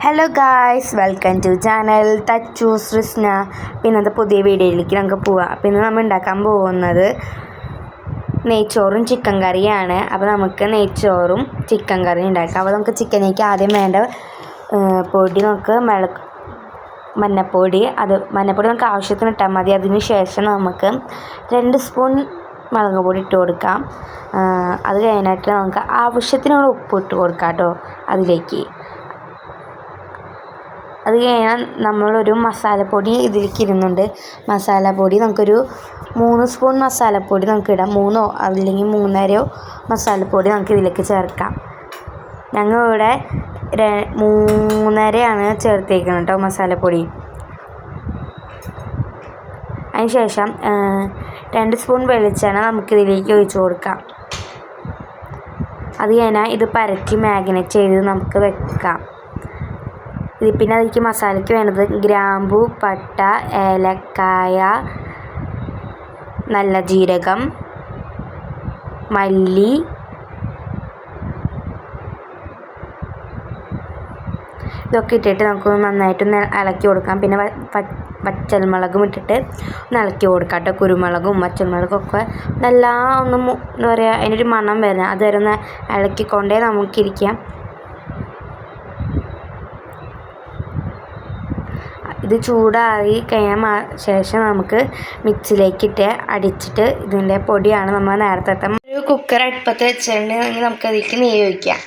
Hello guys, welcome to channel ടച്ചൂസ് റിസ്ന. പിന്നത്തെ പുതിയ വീഡിയോയിലേക്ക് നമുക്ക് പോവാം. പിന്നെ നമ്മൾ ഉണ്ടാക്കാൻ പോകുന്നത് നെയ്ച്ചോറും ചിക്കൻ കറിയാണ്. അപ്പോൾ നമുക്ക് നെയ്ച്ചോറും ചിക്കൻ കറിയും ഉണ്ടാക്കാം. അപ്പോൾ നമുക്ക് ചിക്കനേക്ക് ആദ്യം വേണ്ട പൊടി നമുക്ക് മഞ്ഞപ്പൊടി നമുക്ക് ആവശ്യത്തിന് ഇട്ടാൽ മതി. അതിന് ശേഷം നമുക്ക് 2 സ്പൂൺ മുളക് പൊടി ഇട്ട് കൊടുക്കാം. അത് കഴിഞ്ഞിട്ട് നമുക്ക് ആവശ്യത്തിനുള്ള ഉപ്പ് ഇട്ട് കൊടുക്കാം കേട്ടോ അതിലേക്ക്. അത് കഴിഞ്ഞാൽ നമ്മളൊരു മസാലപ്പൊടി ഇതിലേക്ക് ഇടുന്നുണ്ട്. മസാലപ്പൊടി നമുക്കൊരു 3 സ്പൂൺ മസാലപ്പൊടി നമുക്ക് ഇടാം. 3 അല്ലെങ്കിൽ 3.5 മസാലപ്പൊടി നമുക്ക് ഇതിലേക്ക് ചേർക്കാം. ഞങ്ങളിവിടെ 3.5 ചേർത്തേക്കുന്നത് കേട്ടോ മസാലപ്പൊടി. അതിന് ശേഷം 2 സ്പൂൺ വെളിച്ചെണ്ണ നമുക്കിതിലേക്ക് ഒഴിച്ച് കൊടുക്കാം. അത് കഴിഞ്ഞാൽ ഇത് പരത്തി മാഗ്നേറ്റ് ചെയ്ത് നമുക്ക് വെക്കാം. പിന്നെ അതിലേക്ക് മസാലയ്ക്ക് വേണ്ടത് ഗ്രാമ്പു, പട്ട, ഏലക്കായ, നല്ല ജീരകം, മല്ലി, ഇതൊക്കെ ഇട്ടിട്ട് നമുക്ക് നന്നായിട്ടൊന്ന് ഇളക്കി കൊടുക്കാം. പിന്നെ പച്ചമുളകും ഇട്ടിട്ട് ഒന്ന് ഇളക്കി കൊടുക്കാം കേട്ടോ. കുരുമുളകും പച്ചമുളകും ഒക്കെ നല്ല ഒന്ന് എന്താ പറയുക, അതിനൊരു മണം വരുന്നത് അതുവരെ ഒന്ന് ഇളക്കിക്കൊണ്ടേ നമുക്കിരിക്കാം. ഇത് ചൂടായി കഴിഞ്ഞ ശേഷം നമുക്ക് മിക്സിയിലേക്കിട്ട് അടിച്ചിട്ട് ഇതിൻ്റെ പൊടിയാണ് നമ്മൾ നേരത്തെ ഒരു കുക്കർ അടുപ്പത്ത് വെച്ചിട്ടുണ്ടെങ്കിൽ നമുക്കതിലേക്ക് നെയ്യ് ഒഴിക്കാം.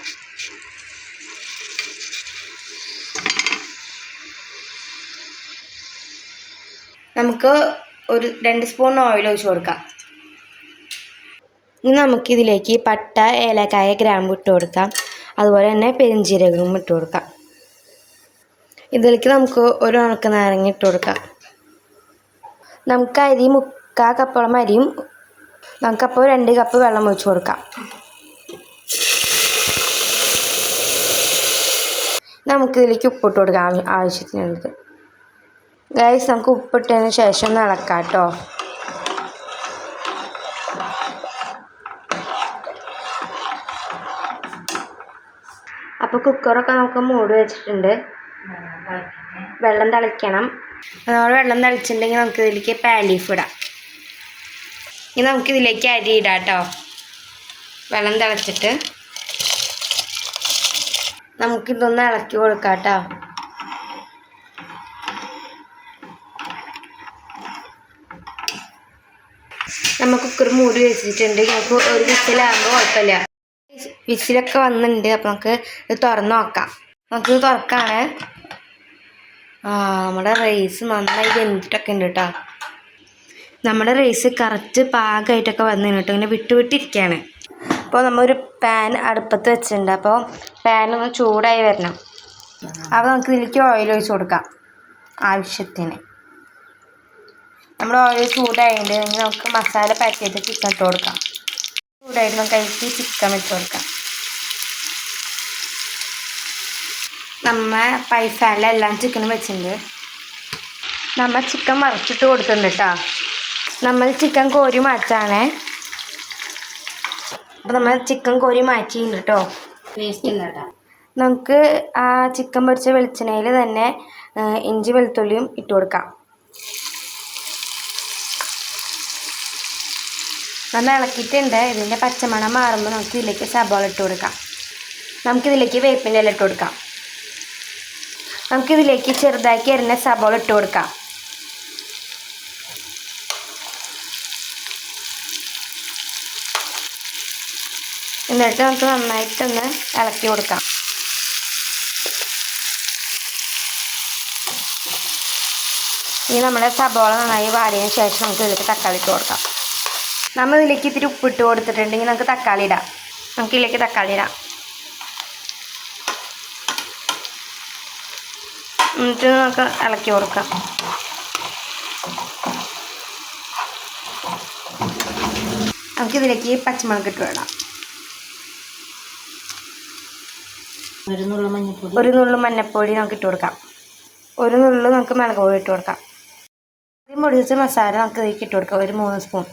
നമുക്ക് ഒരു 2 സ്പൂൺ ഓയിൽ ഒഴിച്ച് കൊടുക്കാം. ഇനി നമുക്കിതിലേക്ക് പട്ട, ഏലക്കായ, ഗ്രാമ്പു ഇട്ട് കൊടുക്കാം. അതുപോലെ തന്നെ പെരുംജീരകവും ഇട്ട് കൊടുക്കാം. ഇതിലേക്ക് നമുക്ക് ഒരു ഉണക്ക നാരങ്ങ ഇട്ട് കൊടുക്കാം. നമുക്ക് അരി 3/4 കപ്പോളം അരിയും നമുക്കപ്പോൾ 2 കപ്പ് വെള്ളം ഒഴിച്ച് കൊടുക്കാം. നമുക്കിതിലേക്ക് ഉപ്പിട്ട് കൊടുക്കാം ആവശ്യത്തിനുള്ളത്. ഗൈസ്, നമുക്ക് ഉപ്പിട്ടതിന് ശേഷം ഒന്ന് ഇളക്കാം കേട്ടോ. അപ്പോൾ കുക്കറൊക്കെ നമുക്ക് മൂടി വെച്ചിട്ടുണ്ട്. വെള്ളം തിളയ്ക്കണം. നമ്മൾ വെള്ളം തിളച്ചിട്ടുണ്ടെങ്കിൽ നമുക്ക് ഇതിലേക്ക് പേ ലീഫ് ഇടാം. ഇനി നമുക്കിതിലേക്ക് അരി ഇടാം കേട്ടോ. വെള്ളം തിളച്ചിട്ട് നമുക്കിതൊന്ന് ഇളക്കി കൊടുക്കാം കേട്ടോ. നമ്മൾ കുക്കർ മൂടി വെച്ചിട്ടുണ്ട്. നമുക്ക് ഒരു വിസിലാകുമ്പോൾ കുഴപ്പമില്ല. വിസിലൊക്കെ വന്നിട്ടുണ്ട്. അപ്പോൾ നമുക്ക് ഇത് തുറന്ന് നോക്കാം. നമുക്കിത് തുറക്കാണ്. നമ്മുടെ റൈസ് നന്നായി വെന്തിട്ടൊക്കെ ഉണ്ട് കേട്ടോ. നമ്മുടെ റൈസ് കറക്റ്റ് പാകമായിട്ടൊക്കെ വന്നു കേട്ടോ. ഇങ്ങനെ വിട്ടിരിക്കുകയാണ്. അപ്പോൾ നമ്മളൊരു പാൻ അടുപ്പത്ത് വെച്ചിട്ടുണ്ട്. അപ്പോൾ പാനൊന്ന് ചൂടായി വരണം. അപ്പോൾ നമുക്ക് ഇതിലേക്ക് ഓയിൽ ഒഴിച്ച് കൊടുക്കാം ആവശ്യത്തിന്. നമ്മുടെ ഓയിൽ ചൂടായിട്ട് നമുക്ക് മസാല പരത്തിയിട്ട് ചിക്കൻ ഇട്ട് കൊടുക്കാം. ചൂടായിട്ട് നമുക്ക് അതിലേക്ക് ചിക്കൻ ഇട്ട് കൊടുക്കാം. നമ്മൾ പൈസാലെല്ലാം ചിക്കനും വെച്ചിട്ടുണ്ട്. നമ്മൾ ചിക്കൻ മറിച്ചിട്ട് കൊടുക്കുന്നുണ്ട് കേട്ടോ. നമ്മൾ ചിക്കൻ കോരി മാറ്റാണേ. അപ്പോൾ നമ്മൾ ചിക്കൻ കോരി മാറ്റിയിട്ടുണ്ട് കേട്ടോ. വേസ്റ്റ് ഇല്ല കേട്ടോ. നമുക്ക് ആ ചിക്കൻ പൊരിച്ച വെളിച്ചെണ്ണയിൽ തന്നെ ഇഞ്ചി വെളുത്തുള്ളിയും ഇട്ട് കൊടുക്കാം. നമ്മൾ ഇളക്കിയിട്ടുണ്ട്. ഇതിൻ്റെ പച്ചമണം മാറുമ്പോൾ നമുക്ക് ഇതിലേക്ക് സബോള ഇട്ട് കൊടുക്കാം. നമുക്കിതിലേക്ക് വേപ്പിൻ്റെ ഇല ഇട്ട് കൊടുക്കാം. നമുക്കിതിലേക്ക് ചെറുതാക്കി അരിഞ്ഞ സബോള ഇട്ട് കൊടുക്കാം. എന്നിട്ട് നമുക്ക് നന്നായിട്ടൊന്ന് ഇളക്കി കൊടുക്കാം. ഇനി നമ്മുടെ സബോള നന്നായി വാടിയതിന് ശേഷം നമുക്ക് ഇതിലേക്ക് തക്കാളി ഇട്ട് കൊടുക്കാം. നമ്മൾ ഇതിലേക്ക് ഇത്തിരി ഉപ്പിട്ട് കൊടുത്തിട്ടുണ്ടെങ്കിൽ നമുക്ക് തക്കാളി ഇടാം. നമുക്കിതിലേക്ക് തക്കാളി ഇടാം. എന്നിട്ട് നമുക്ക് ഇളക്കി കൊടുക്കാം. നമുക്കിതിലേക്ക് പച്ചമുളക് ഇട്ട് വിടാം. ഒരു നുള്ളു മഞ്ഞൾപ്പൊടി നമുക്ക് ഇട്ട് കൊടുക്കാം. ഒരു നുള്ളു നമുക്ക് മുളക് പൊടി ഇട്ട് കൊടുക്കാം. ആദ്യം പൊടിച്ച മസാല നമുക്ക് ഇതിലേക്ക് ഇട്ട് കൊടുക്കാം. ഒരു 3 സ്പൂൺ.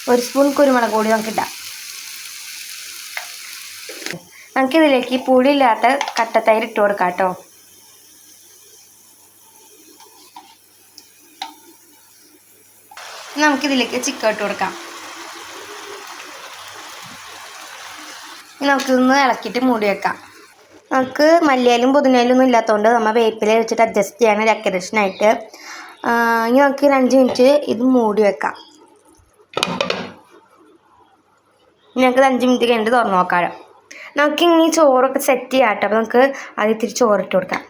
1 സ്പൂൺ കുരുമുളക് പൊടി നമുക്കിടാം. നമുക്കിതിലേക്ക് പുളിയില്ലാത്ത കട്ടത്തൈര് ഇട്ട് കൊടുക്കാം കേട്ടോ. നമുക്കിതിലേക്ക് ചിക്കൻ ഇട്ട് കൊടുക്കാം. നമുക്കിതൊന്ന് ഇളക്കിയിട്ട് മൂടി വെക്കാം. നമുക്ക് മല്ലിയിലും പുതിനയിലും ഒന്നും ഇല്ലാത്തതുകൊണ്ട് നമ്മൾ വേപ്പില വെച്ചിട്ട് അഡ്ജസ്റ്റ് ചെയ്യാണ് ഡെക്കറേഷനായിട്ട്. ഇനി നമുക്ക് 5 മിനിറ്റ് ഇത് മൂടി വെക്കാം. ഇനി നമുക്ക് 5 മിനിറ്റ് കഴിഞ്ഞിട്ട് തുറന്ന് നോക്കാം. നമുക്കിനി ചോറൊക്കെ സെറ്റ് ചെയ്യാം കേട്ടോ. അപ്പോൾ നമുക്ക് ആദ്യം ഇത്തിരി ചോറിട്ട് കൊടുക്കാം.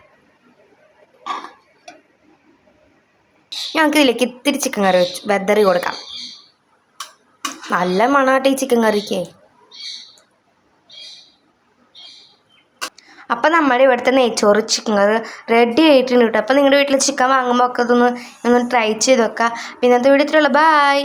ഞങ്ങൾക്ക് ഇതിലേക്ക് ഇത്തിരി ചിക്കൻ കറി വെതറി കൊടുക്കാം. നല്ല മണമാട്ടെ ഈ ചിക്കൻ കറിക്ക്. അപ്പം നമ്മുടെ ഇവിടുത്തെ നെയ്ച്ചോറ് ചിക്കൻ കറി റെഡി ആയിട്ടുണ്ട് കേട്ടോ. അപ്പോൾ നിങ്ങളുടെ വീട്ടിൽ ചിക്കൻ വാങ്ങുമ്പോൾ ഒക്കെ ഒന്ന് ട്രൈ ചെയ്ത് വെക്കാം. പിന്നെ ഇന്നത്തെ വീഡിയോ ഇത്രയുള്ളൂ. ബൈ.